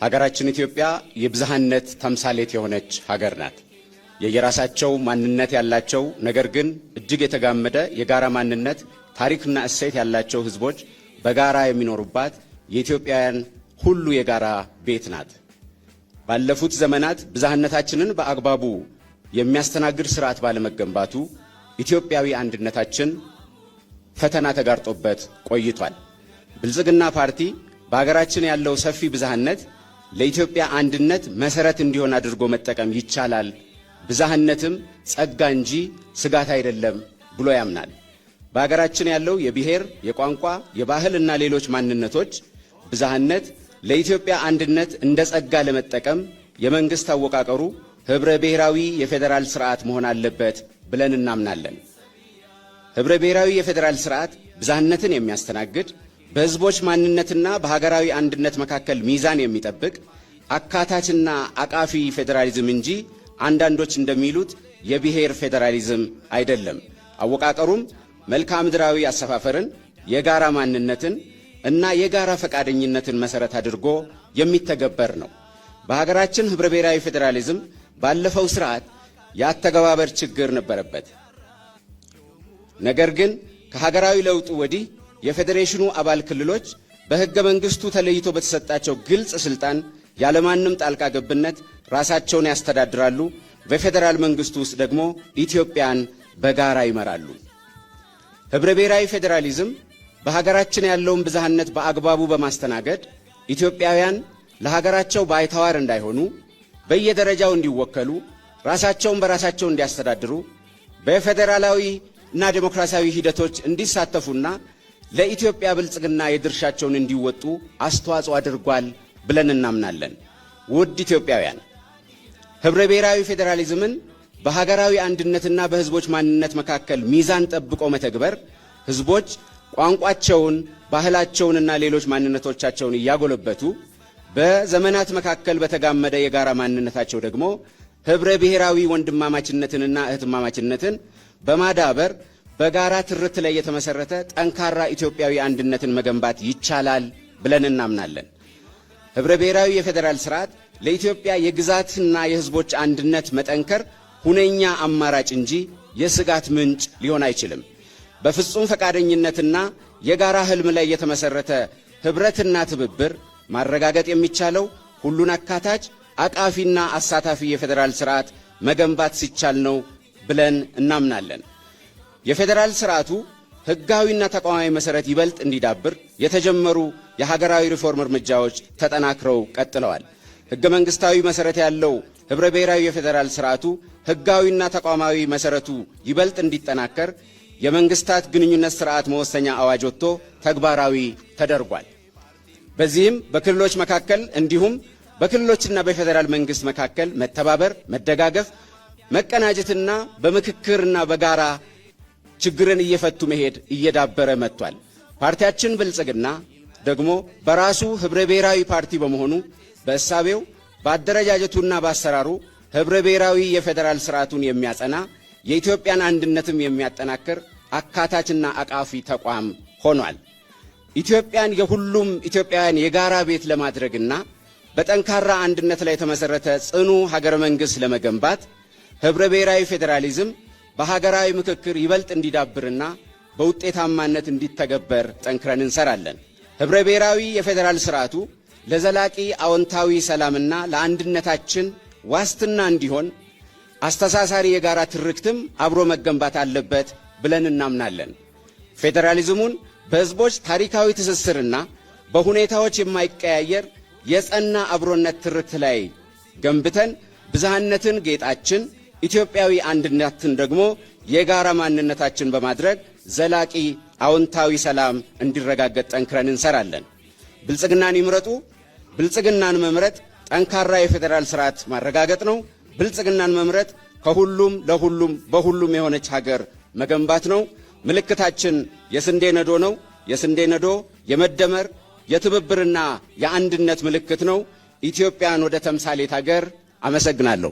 ሀገራችን ኢትዮጵያ የብዝሃነት ተምሳሌት የሆነች ሀገር ናት። የየራሳቸው ማንነት ያላቸው ነገር ግን እጅግ የተጋመደ የጋራ ማንነት፣ ታሪክና እሴት ያላቸው ህዝቦች በጋራ የሚኖሩባት የኢትዮጵያውያን ሁሉ የጋራ ቤት ናት። ባለፉት ዘመናት ብዝሃነታችንን በአግባቡ የሚያስተናግድ ስርዓት ባለመገንባቱ ኢትዮጵያዊ አንድነታችን ፈተና ተጋርጦበት ቆይቷል። ብልጽግና ፓርቲ በሀገራችን ያለው ሰፊ ብዝሃነት ለኢትዮጵያ አንድነት መሰረት እንዲሆን አድርጎ መጠቀም ይቻላል፣ ብዝሃነትም ጸጋ እንጂ ስጋት አይደለም ብሎ ያምናል። በሀገራችን ያለው የብሔር፣ የቋንቋ፣ የባህልና ሌሎች ማንነቶች ብዝሃነት ለኢትዮጵያ አንድነት እንደ ጸጋ ለመጠቀም የመንግስት አወቃቀሩ ህብረ ብሔራዊ የፌዴራል ስርዓት መሆን አለበት ብለን እናምናለን። ህብረ ብሔራዊ የፌዴራል ስርዓት ብዝሃነትን የሚያስተናግድ በህዝቦች ማንነትና በሀገራዊ አንድነት መካከል ሚዛን የሚጠብቅ አካታችና አቃፊ ፌዴራሊዝም እንጂ አንዳንዶች እንደሚሉት የብሔር ፌዴራሊዝም አይደለም። አወቃቀሩም መልክዓ ምድራዊ አሰፋፈርን፣ የጋራ ማንነትን እና የጋራ ፈቃደኝነትን መሰረት አድርጎ የሚተገበር ነው። በሀገራችን ህብረ ብሔራዊ ፌዴራሊዝም ባለፈው ስርዓት የአተገባበር ችግር ነበረበት። ነገር ግን ከሀገራዊ ለውጡ ወዲህ የፌዴሬሽኑ አባል ክልሎች በህገ መንግስቱ ተለይቶ በተሰጣቸው ግልጽ ስልጣን ያለማንም ጣልቃ ገብነት ራሳቸውን ያስተዳድራሉ። በፌዴራል መንግስቱ ውስጥ ደግሞ ኢትዮጵያን በጋራ ይመራሉ። ህብረ ብሔራዊ ፌዴራሊዝም በሀገራችን ያለውን ብዝሃነት በአግባቡ በማስተናገድ ኢትዮጵያውያን ለሀገራቸው ባይተዋር እንዳይሆኑ፣ በየደረጃው እንዲወከሉ፣ ራሳቸውን በራሳቸው እንዲያስተዳድሩ፣ በፌዴራላዊ እና ዴሞክራሲያዊ ሂደቶች እንዲሳተፉና ለኢትዮጵያ ብልጽግና የድርሻቸውን እንዲወጡ አስተዋጽኦ አድርጓል ብለን እናምናለን። ውድ ኢትዮጵያውያን፣ ህብረ ብሔራዊ ፌዴራሊዝምን በሀገራዊ አንድነትና በህዝቦች ማንነት መካከል ሚዛን ጠብቆ መተግበር ህዝቦች ቋንቋቸውን፣ ባህላቸውንና ሌሎች ማንነቶቻቸውን እያጎለበቱ በዘመናት መካከል በተጋመደ የጋራ ማንነታቸው ደግሞ ህብረ ብሔራዊ ወንድማማችነትንና እህትማማችነትን በማዳበር በጋራ ትርት ላይ የተመሰረተ ጠንካራ ኢትዮጵያዊ አንድነትን መገንባት ይቻላል ብለን እናምናለን። ህብረ ብሔራዊ የፌዴራል ስርዓት ለኢትዮጵያ የግዛትና የህዝቦች አንድነት መጠንከር ሁነኛ አማራጭ እንጂ የስጋት ምንጭ ሊሆን አይችልም። በፍጹም ፈቃደኝነትና የጋራ ህልም ላይ የተመሰረተ ህብረትና ትብብር ማረጋገጥ የሚቻለው ሁሉን አካታች አቃፊና አሳታፊ የፌዴራል ስርዓት መገንባት ሲቻል ነው ብለን እናምናለን። የፌዴራል ስርዓቱ ህጋዊና ተቋማዊ መሰረት ይበልጥ እንዲዳብር የተጀመሩ የሀገራዊ ሪፎርም እርምጃዎች ተጠናክረው ቀጥለዋል። ህገ መንግስታዊ መሰረት ያለው ህብረ ብሔራዊ የፌዴራል ስርዓቱ ህጋዊና ተቋማዊ መሰረቱ ይበልጥ እንዲጠናከር የመንግስታት ግንኙነት ስርዓት መወሰኛ አዋጅ ወጥቶ ተግባራዊ ተደርጓል። በዚህም በክልሎች መካከል እንዲሁም በክልሎችና በፌዴራል መንግስት መካከል መተባበር፣ መደጋገፍ፣ መቀናጀትና በምክክርና በጋራ ችግርን እየፈቱ መሄድ እየዳበረ መጥቷል። ፓርቲያችን ብልጽግና ደግሞ በራሱ ህብረ ብሔራዊ ፓርቲ በመሆኑ በእሳቤው በአደረጃጀቱና በአሰራሩ ህብረ ብሔራዊ የፌዴራል ስርዓቱን የሚያጸና የኢትዮጵያን አንድነትም የሚያጠናክር አካታችና አቃፊ ተቋም ሆኗል። ኢትዮጵያን የሁሉም ኢትዮጵያውያን የጋራ ቤት ለማድረግና በጠንካራ አንድነት ላይ የተመሰረተ ጽኑ ሀገረ መንግስት ለመገንባት ህብረ ብሔራዊ ፌዴራሊዝም በሀገራዊ ምክክር ይበልጥ እንዲዳብርና በውጤታማነት እንዲተገበር ጠንክረን እንሰራለን። ህብረ ብሔራዊ የፌዴራል ስርዓቱ ለዘላቂ አዎንታዊ ሰላምና ለአንድነታችን ዋስትና እንዲሆን አስተሳሳሪ የጋራ ትርክትም አብሮ መገንባት አለበት ብለን እናምናለን። ፌዴራሊዝሙን በህዝቦች ታሪካዊ ትስስርና በሁኔታዎች የማይቀያየር የጸና አብሮነት ትርክት ላይ ገንብተን ብዝሃነትን ጌጣችን፣ ኢትዮጵያዊ አንድነትን ደግሞ የጋራ ማንነታችን በማድረግ ዘላቂ አዎንታዊ ሰላም እንዲረጋገጥ ጠንክረን እንሰራለን። ብልጽግናን ይምረጡ። ብልጽግናን መምረጥ ጠንካራ የፌዴራል ስርዓት ማረጋገጥ ነው። ብልጽግናን መምረጥ ከሁሉም ለሁሉም በሁሉም የሆነች ሀገር መገንባት ነው። ምልክታችን የስንዴ ነዶ ነው። የስንዴ ነዶ የመደመር የትብብርና የአንድነት ምልክት ነው። ኢትዮጵያን ወደ ተምሳሌት ሀገር አመሰግናለሁ።